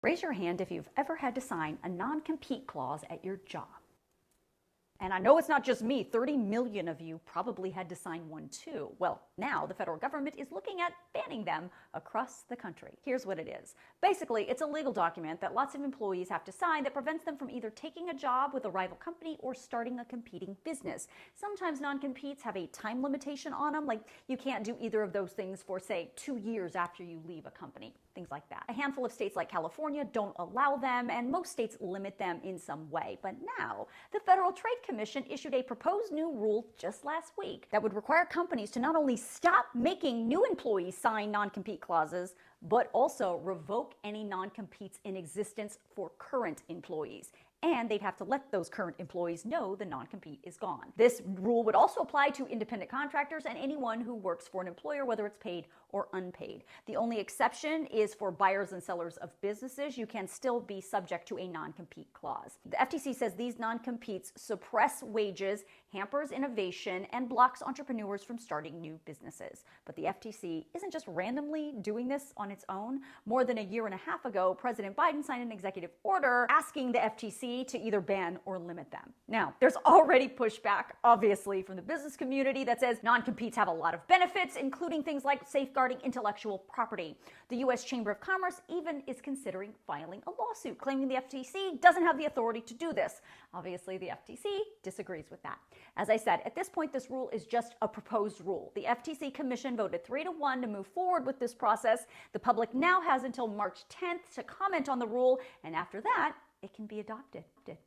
Raise your hand if you've ever had to sign a non-compete clause at your job. And I know it's not just me, 30 million of you probably had to sign one too. Well, now the federal government is looking at banning them across the country. Here's what it is. Basically, it's a legal document that lots of employees have to sign that prevents them from either taking a job with a rival company or starting a competing business. Sometimes non-competes have a time limitation on them, like you can't do either of those things for, say, 2 years after you leave a company. Things like that. A handful of states like California don't allow them, and most states limit them in some way. But now, the Federal Trade Commission issued a proposed new rule just last week that would require companies to not only stop making new employees sign non-compete clauses, but also revoke any non-competes in existence for current employees. And they'd have to let those current employees know the non-compete is gone. This rule would also apply to independent contractors and anyone who works for an employer, whether it's paid or unpaid. The only exception is for buyers and sellers of businesses. You can still be subject to a non-compete clause. The FTC says these non-competes suppress wages, hampers innovation, and blocks entrepreneurs from starting new businesses. But the FTC isn't just randomly doing this on its own. More than a year and a half ago, President Biden signed an executive order asking the FTC to either ban or limit them. Now, there's already pushback, obviously, from the business community that says non-competes have a lot of benefits, including things like safeguarding intellectual property. The U.S. Chamber of Commerce even is considering filing a lawsuit, claiming the FTC doesn't have the authority to do this. Obviously, the FTC disagrees with that. As I said, at this point, this rule is just a proposed rule. The FTC Commission voted 3-1 to move forward with this process. The public now has until March 10th to comment on the rule, and after that, it can be adopted.